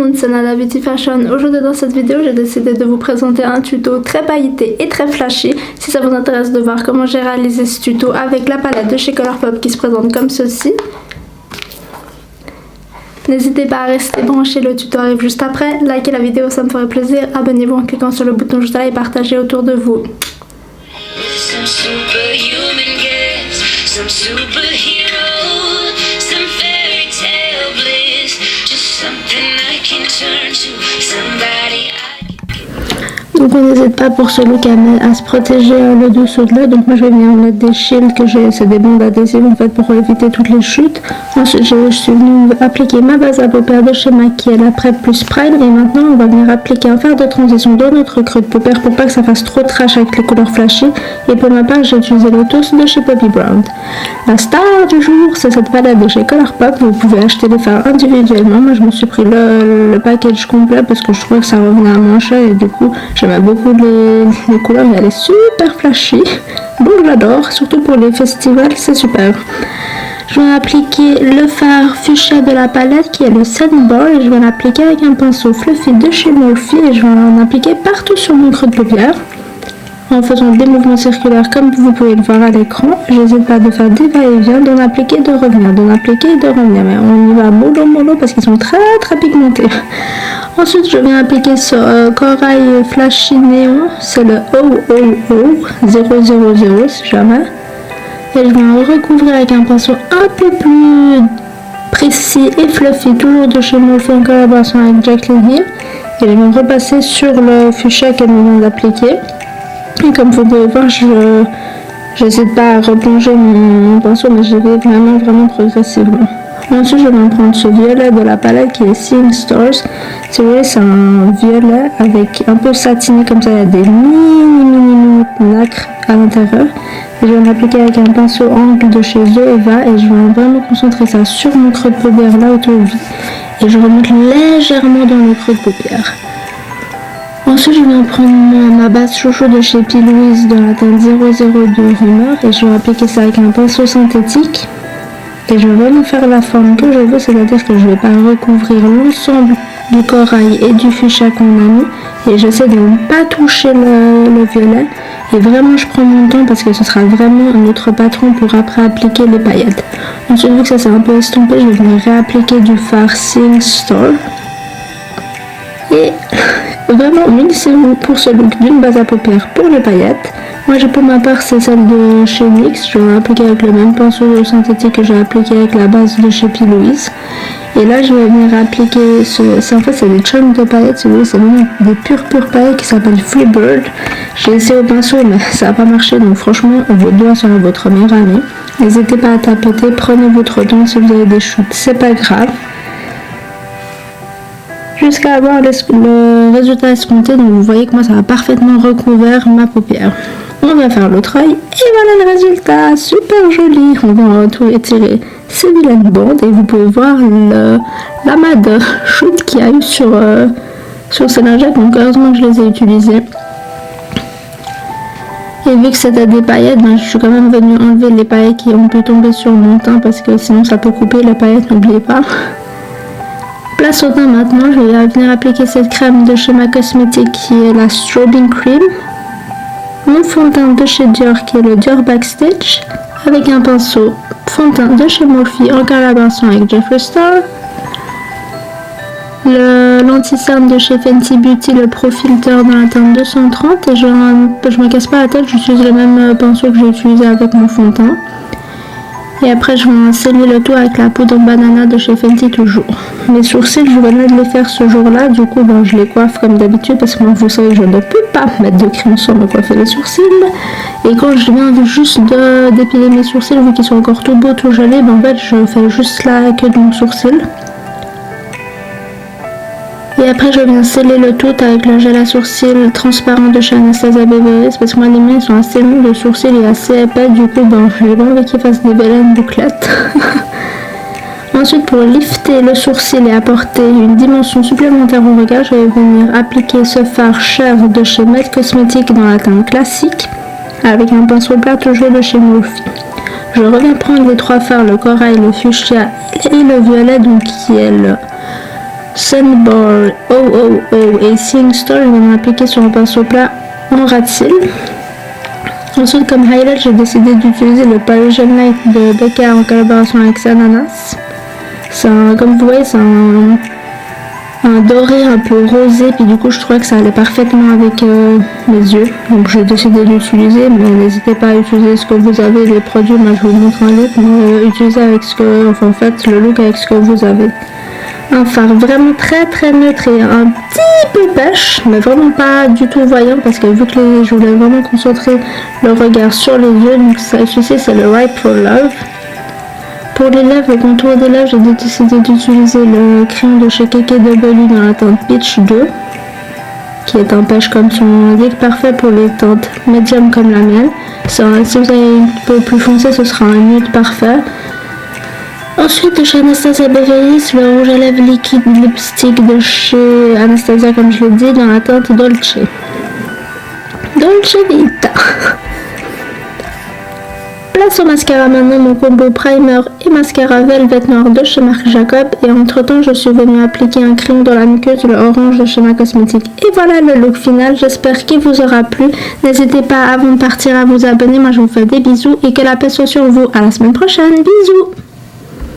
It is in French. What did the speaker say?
monde, c'est Nana Beauty Fashion. Aujourd'hui dans cette vidéo, j'ai décidé de vous présenter un tuto très pailleté et très flashy. Si ça vous intéresse de voir comment j'ai réalisé ce tuto avec la palette de chez Colourpop qui se présente comme ceci. N'hésitez pas à rester branché, le tuto arrive juste après. Likez la vidéo, ça me ferait plaisir. Abonnez-vous en cliquant sur le bouton juste là et partagez autour de vous. Donc on n'hésite pas pour ce look à se protéger le dessous de l'œil. Donc moi je vais venir mettre des shields que j'ai, c'est des bandes adhésives en fait pour éviter toutes les chutes. Ensuite je suis venue appliquer ma base à paupières de chez MAC qui est la Prep Plus Prime. Et maintenant on va venir appliquer un fard de transition dans notre creux de paupières pour pas que ça fasse trop trash avec les couleurs flashy. Et pour ma part j'ai utilisé le Toast de chez Poppy Brown. La star du jour c'est cette palette de chez Colourpop. Vous pouvez acheter les fards individuellement. Moi je me suis pris le package complet parce que je trouvais que ça revenait à moins cher et du coup j'aimais beaucoup les couleurs et elle est super flashy. Bon, je l'adore, surtout pour les festivals, c'est super. Je vais appliquer le fard fuchsia de la palette qui est le Sandball et je vais l'appliquer avec un pinceau fluffy de chez Morphe et je vais en appliquer partout sur mon creux de paupière en faisant des mouvements circulaires comme vous pouvez le voir à l'écran. J'hésite pas de faire des va-et-vient, d'en appliquer, de revenir, d'en appliquer et de revenir. Mais on y va mollo parce qu'ils sont très pigmentés. Ensuite, je viens appliquer ce corail flashy néon. C'est le 000 si jamais. Et je vais en recouvrir avec un pinceau un peu plus précis et fluffy, toujours de chez Morphe en collaboration avec Jaclyn Hill. Et je vais repasser sur le fuchsia qu'elle vient d'appliquer. Et comme vous pouvez voir, je n'hésite pas à replonger mon pinceau, mais je vais vraiment progressivement. Ensuite, je vais prendre ce violet de la palette qui est Seeing Stars. Si vous voyez, c'est un violet avec un peu satiné comme ça. Il y a des mini nacres à l'intérieur. Et je vais l'appliquer avec un pinceau angle de chez Zoeva et je vais vraiment concentrer ça sur mon creux de paupière là autour du. Et je remonte légèrement dans le creux de paupière. Ensuite, je viens prendre ma base chouchou de chez P. Louise dans la teinte 002 Rumeur et je vais appliquer ça avec un pinceau synthétique. Et je vais vraiment faire la forme que je veux, c'est-à-dire que je ne vais pas recouvrir l'ensemble du corail et du fuchsia qu'on a mis. Et j'essaie de ne pas toucher le violet. Et vraiment, je prends mon temps parce que ce sera vraiment un autre patron pour après appliquer les paillettes. Ensuite, vu que ça s'est un peu estompé, je vais venir réappliquer du fard Seeing Star. Et vraiment, munissez-vous pour ce look d'une base à paupières pour les paillettes. Moi, pour ma part, c'est celle de chez NYX. Je vais l'appliquer avec le même pinceau synthétique que j'ai appliqué avec la base de chez P. Louise. Et là, je vais venir appliquer c'est des chunks de paillettes. Si vous voulez, c'est vraiment des pures paillettes qui s'appellent Freebird. J'ai essayé au pinceau, mais ça n'a pas marché. Donc, franchement, vos doigts seront votre meilleur ami. N'hésitez pas à tapoter. Prenez votre temps. Si vous avez des shoots, c'est pas grave. Jusqu'à avoir le résultat escompté. Donc, vous voyez que moi, ça a parfaitement recouvert ma paupière. On va faire l'autre œil et voilà le résultat, super joli. On va tout étirer ces vilaines bandes et vous pouvez voir l'amas de shoot qu'il y a eu sur ces lingettes. Donc heureusement que je les ai utilisées. Et vu que c'était des paillettes, je suis quand même venue enlever les paillettes qui ont pu tomber sur mon teint parce que sinon ça peut couper les paillettes, n'oubliez pas. Place au teint maintenant, je vais venir appliquer cette crème de chez MAC Cosmetics qui est la Strobing Cream. Mon fond de teint de chez Dior qui est le Dior Backstage avec un pinceau fond de teint de chez Morphe en collaboration avec Jeffree Star, l'anti-cerne de chez Fenty Beauty, le Pro Filter dans la teinte 230 et je me casse pas la tête, j'utilise le même pinceau que j'ai utilisé avec mon fond de teint. Et après je vais sceller le tout avec la poudre banana de chez Fenty toujours. Mes sourcils, je venais de les faire ce jour-là, du coup je les coiffe comme d'habitude parce que moi vous savez que je ne peux pas mettre de crème sans me coiffer les sourcils. Et quand je viens juste d'épiler mes sourcils, vu qu'ils sont encore tout beaux, tout gelés, en fait je fais juste la queue de mon sourcil. Et après je viens sceller le tout avec le gel à sourcils transparent de chez Anastasia Beverly parce que moi les miens sont assez longs, le sourcil est assez épais, du coup j'ai pas envie qu'ils fassent des belles bouclettes. Ensuite, pour lifter le sourcil et apporter une dimension supplémentaire au regard, je vais venir appliquer ce fard Cher de chez MAC Cosmetics dans la teinte classique avec un pinceau plat toujours de chez Morphe. Je reviens prendre les trois fards, le corail, le fuchsia et le violet, donc qui est Sunball, et Seeing Star, je vais m'appliquer sur un pinceau plat en ras de cils. Ensuite, comme highlight, j'ai décidé d'utiliser le Parisian Light de Becca en collaboration avec Ananas. Comme vous voyez, c'est un doré un peu rosé, puis du coup je trouvais que ça allait parfaitement avec mes yeux, donc j'ai décidé d'utiliser, mais n'hésitez pas à utiliser ce que vous avez, les produits, moi je vous montre un look, mais utilisez avec faites le look avec ce que vous avez. Un phare vraiment très très neutre et un petit peu pêche, mais vraiment pas du tout voyant, parce que vu que je voulais vraiment concentrer le regard sur les yeux, donc ceci c'est le Right for Love. Pour les lèvres, le contour des lèvres, j'ai décidé d'utiliser le crayon de chez KKW dans la teinte Peach 2, qui est un pêche comme son nom l'indique, parfait pour les teintes médium comme la mienne. Si vous avez un peu plus foncé, ce sera un nude parfait. Ensuite, de chez Anastasia Beverly Hills, le rouge à lèvres liquide lipstick de chez Anastasia, comme je l'ai dit, dans la teinte Dolce. Dolce Vita. Place au mascara maintenant, mon combo primer et mascara Velvet Noir de chez Marc Jacob. Et entre temps, je suis venue appliquer un crayon dans la muqueuse, le orange de chez Ma Cosmétique. Et voilà le look final, j'espère qu'il vous aura plu. N'hésitez pas avant de partir à vous abonner, moi je vous fais des bisous et que la paix soit sur vous. À la semaine prochaine, bisous.